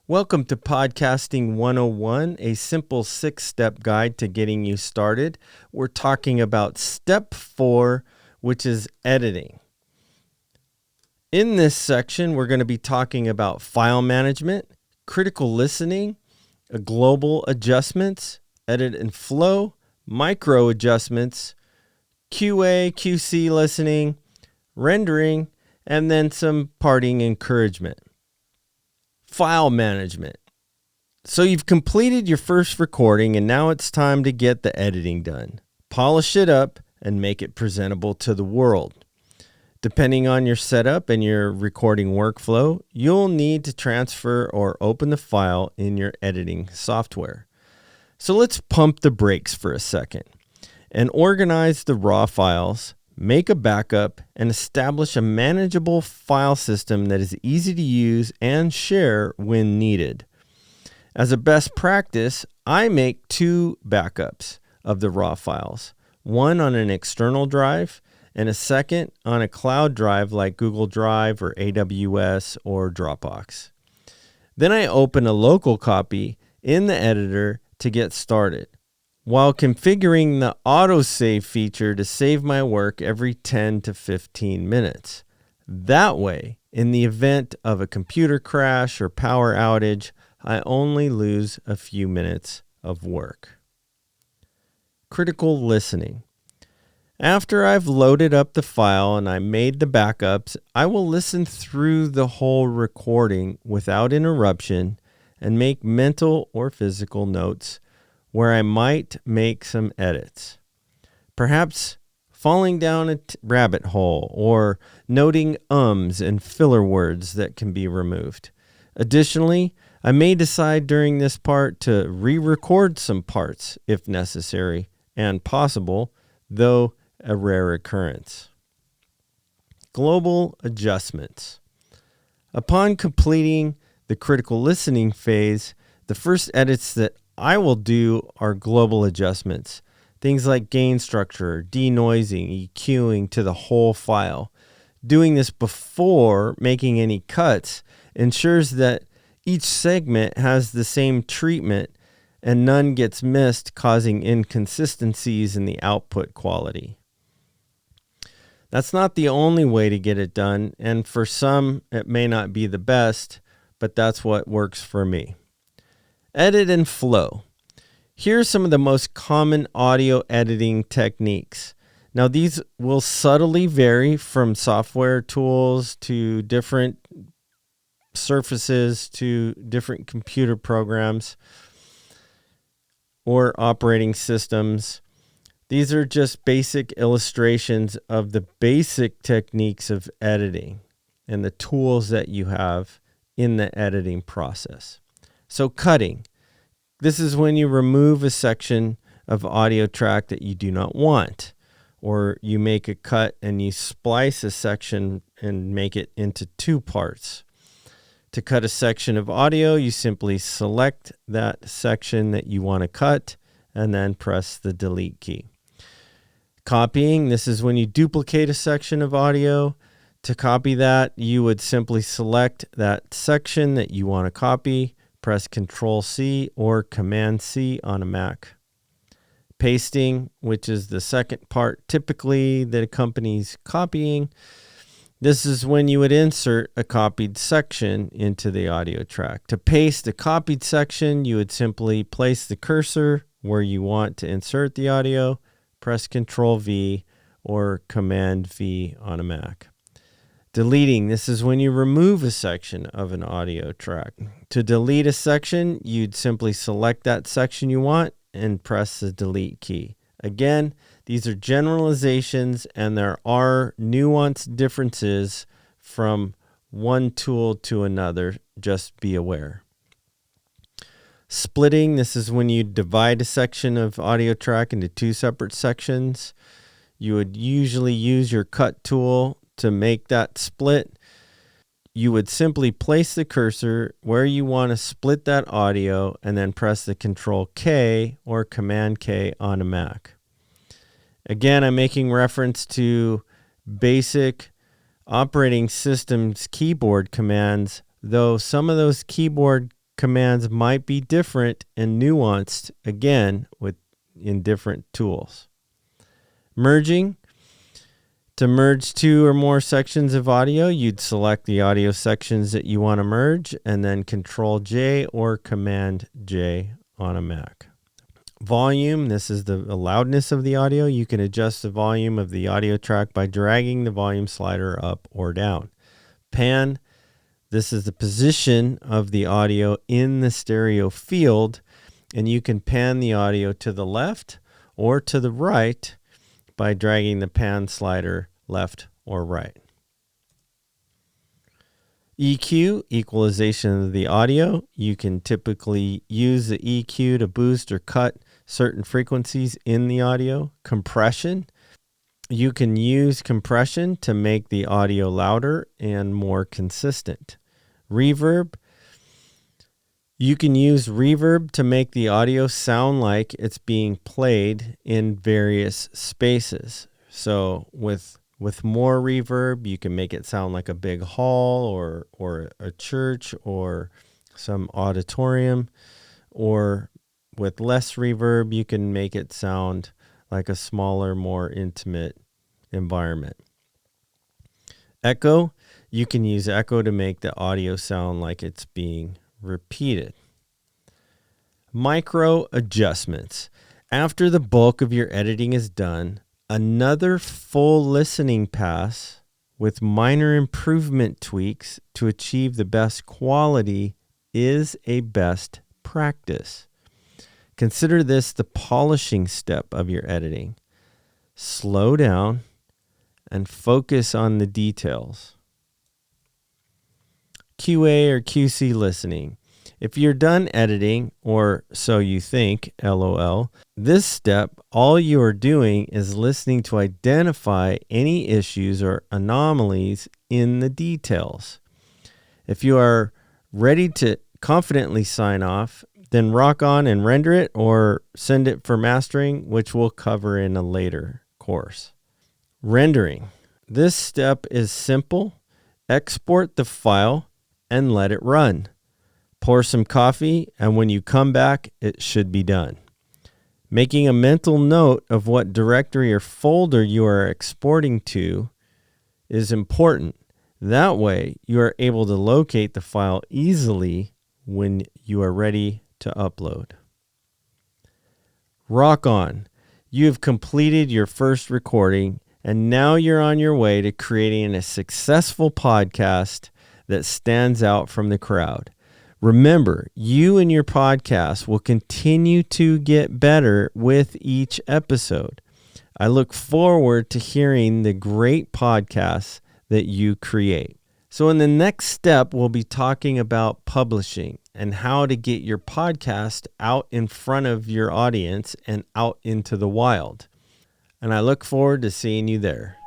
Welcome to Podcasting 101, a simple 6-step guide to getting you started. We're talking about step 4, which is editing. In this section, we're going to be talking about file management, critical listening, global adjustments, edit and flow, micro adjustments, QA, QC listening, rendering, and then some parting encouragement. File management. So you've completed your first recording and now it's time to get the editing done. Polish it up and make it presentable to the world. Depending on your setup and your recording workflow, you'll need to transfer or open the file in your editing software. So let's pump the brakes for a second and organize the raw files, make a backup, and establish a manageable file system that is easy to use and share when needed. As a best practice, I make 2 backups of the raw files, one on an external drive and a second on a cloud drive like Google Drive or AWS or Dropbox. Then I open a local copy in the editor to get started, while configuring the autosave feature to save my work every 10 to 15 minutes. That way, in the event of a computer crash or power outage, I only lose a few minutes of work. Critical listening. After I've loaded up the file and I made the backups, I will listen through the whole recording without interruption and make mental or physical notes where I might make some edits. Perhaps falling down a rabbit hole or noting ums and filler words that can be removed. Additionally, I may decide during this part to re-record some parts if necessary and possible, though a rare occurrence. Global adjustments. Upon completing the critical listening phase, the first edits that I will do are global adjustments, things like gain structure, denoising, EQing to the whole file. Doing this before making any cuts ensures that each segment has the same treatment and none gets missed, causing inconsistencies in the output quality. That's not the only way to get it done, and for some it may not be the best, but that's what works for me. Edit and flow. Here are some of the most common audio editing techniques. Now, these will subtly vary from software tools to different surfaces to different computer programs or operating systems. These are just basic illustrations of the basic techniques of editing and the tools that you have in the editing process. So cutting. This is when you remove a section of audio track that you do not want, or you make a cut and you splice a section and make it into 2 parts. To cut a section of audio, you simply select that section that you want to cut and then press the delete key. Copying. This is when you duplicate a section of audio. To copy that, you would simply select that section that you want to copy, press Control-C or Command-C on a Mac. Pasting, which is the second part typically that accompanies copying. This is when you would insert a copied section into the audio track. To paste a copied section, you would simply place the cursor where you want to insert the audio, press Control-V or Command-V on a Mac. Deleting. This is when you remove a section of an audio track. To delete a section, you'd simply select that section you want and press the delete key. Again, these are generalizations and there are nuanced differences from one tool to another. Just be aware. Splitting. This is when you divide a section of audio track into 2 separate sections. You would usually use your cut tool to make that split. You would simply place the cursor where you want to split that audio and then press the Control-K or Command-K on a Mac. Again, I'm making reference to basic operating systems keyboard commands, though some of those keyboard commands might be different and nuanced, again, in different tools. Merging. To merge two or more sections of audio, you'd select the audio sections that you want to merge and then Control-J or Command-J on a Mac. Volume, this is the loudness of the audio. You can adjust the volume of the audio track by dragging the volume slider up or down. Pan, this is the position of the audio in the stereo field, and you can pan the audio to the left or to the right by dragging the pan slider left or right. EQ, equalization of the audio. You can typically use the EQ to boost or cut certain frequencies in the audio. Compression, you can use compression to make the audio louder and more consistent. Reverb, you can use reverb to make the audio sound like it's being played in various spaces. So with more reverb, you can make it sound like a big hall or a church or some auditorium. Or with less reverb, you can make it sound like a smaller, more intimate environment. Echo, you can use echo to make the audio sound like it's being repeated. Micro adjustments. After the bulk of your editing is done, another full listening pass with minor improvement tweaks to achieve the best quality is a best practice. Consider this the polishing step of your editing. Slow down and focus on the details. QA or QC listening. If you're done editing, or so you think, LOL, this step, all you are doing is listening to identify any issues or anomalies in the details. If you are ready to confidently sign off, then rock on and render it or send it for mastering, which we'll cover in a later course. Rendering. This step is simple. Export the file and let it run. Pour some coffee, and when you come back, it should be done. Making a mental note of what directory or folder you are exporting to is important. That way, you are able to locate the file easily when you are ready to upload. Rock on. You have completed your first recording, and now you're on your way to creating a successful podcast that stands out from the crowd. Remember, you and your podcast will continue to get better with each episode. I look forward to hearing the great podcasts that you create. So in the next step, we'll be talking about publishing and how to get your podcast out in front of your audience and out into the wild. And I look forward to seeing you there.